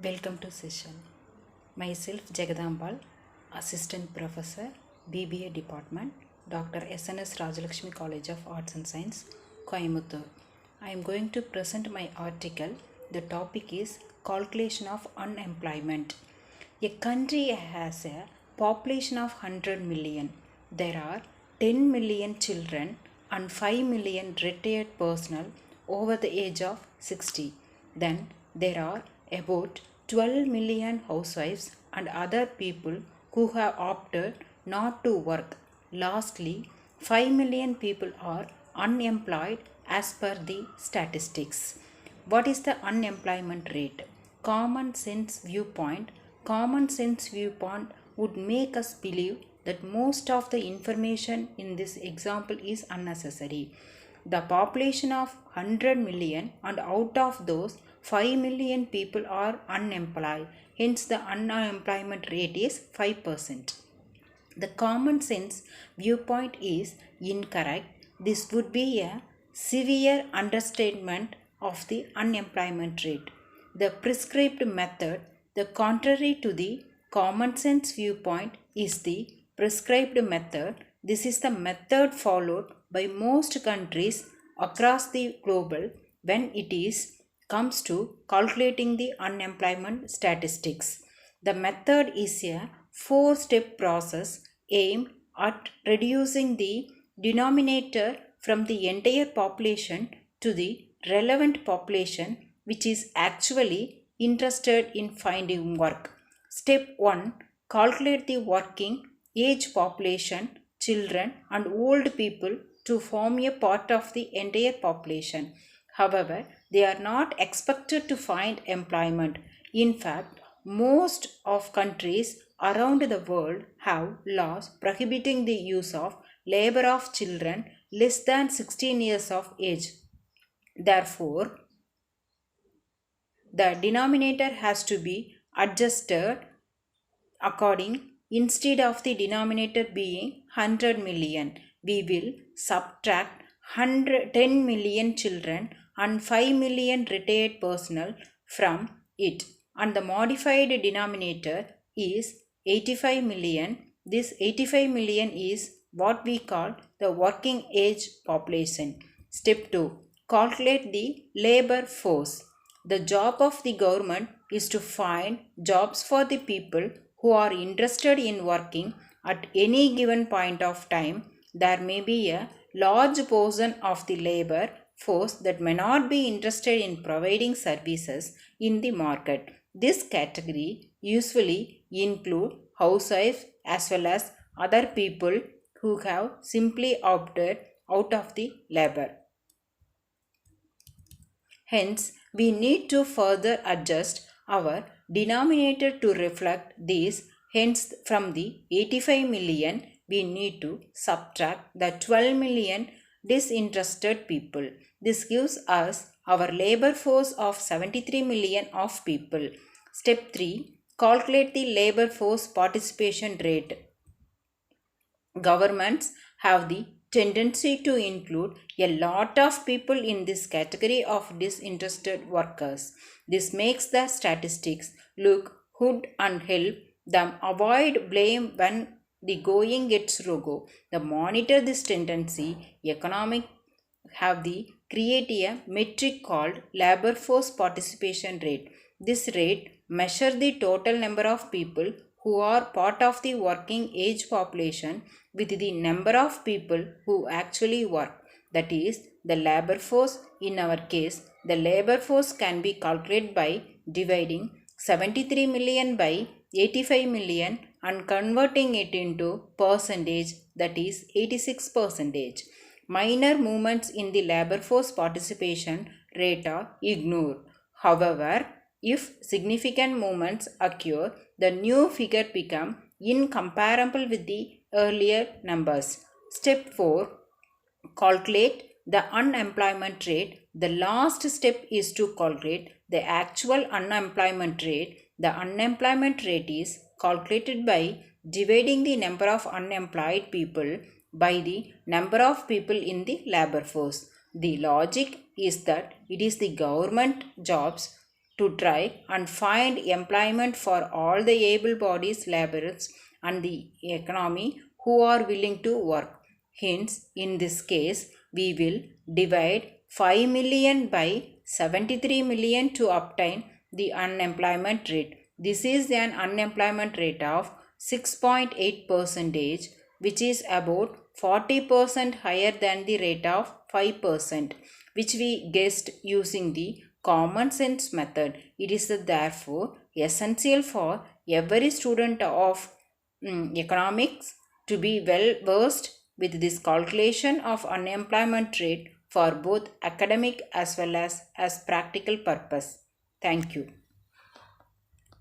Welcome to session. Myself Jagadambal, Assistant Professor, BBA Department, Dr. SNS Rajalakshmi College of Arts and Science, Coimbatore. I am going to present my article. The topic is Calculation of Unemployment. A country has a population of 100 million. There are 10 million children and 5 million retired personnel over the age of 60. Then there are about 12 million housewives and other people who have opted not to work. Lastly, 5 million people are unemployed as per the statistics. What is the unemployment rate? Common sense viewpoint. Common sense viewpoint would make us believe that most of the information in this example is unnecessary. The population of 100 million and out of those 5 million people are unemployed. Hence the unemployment rate is 5%. The common sense viewpoint is incorrect. This would be a severe understatement of the unemployment rate. The prescribed method, the contrary to the common sense viewpoint, is the prescribed method. This is the method followed by most countries across the globe when it comes to calculating the unemployment statistics. The method is a four-step process aimed at reducing the denominator from the entire population to the relevant population which is actually interested in finding work. Step 1. Calculate the working age population, children and old people to form a part of the entire population. However, they are not expected to find employment. In fact, most of countries around the world have laws prohibiting the use of labor of children less than 16 years of age. Therefore, the denominator has to be adjusted according. Instead of the denominator being 100 million, we will subtract 10 million children and 5 million retired personnel from it, and the modified denominator is 85 million. This 85 million is what we call the working age population. Step 2. Calculate the labor force. The job of the government is to find jobs for the people who are interested in working at any given point of time. There may be a large portion of the labor force that may not be interested in providing services in the market. This category usually include housewives as well as other people who have simply opted out of the labor. Hence, we need to further adjust our denominator to reflect this. Hence, from the 85 million, we need to subtract the 12 million disinterested people. This gives us our labor force of 73 million of people. Step 3. Calculate the labor force participation rate. Governments have the tendency to include a lot of people in this category of disinterested workers. This makes the statistics look good and help them avoid blame when the going gets wrong. The monitor this tendency, economic have the create a metric called labor force participation rate. This rate measure the total number of people who are part of the working age population with the number of people who actually work. That is the labor force. In our case, the labor force can be calculated by dividing 73 million by 85 million and converting it into percentage, that is 86%. Minor movements in the labor force participation rate are ignored. However, if significant movements occur, the new figure becomes incomparable with the earlier numbers. Step 4. Calculate the unemployment rate. The last step is to calculate the actual unemployment rate. The unemployment rate is calculated by dividing the number of unemployed people by the number of people in the labor force. The logic is that it is the government jobs to try and find employment for all the able-bodied laborers and the economy who are willing to work. Hence, in this case, we will divide 5 million by 73 million to obtain the unemployment rate. This is an unemployment rate of 6.8 percentage, which is about 40% higher than the rate of 5%, which we guessed using the common sense method. It is therefore essential for every student of economics to be well versed with this calculation of unemployment rate for both academic as well as practical purpose. Thank you.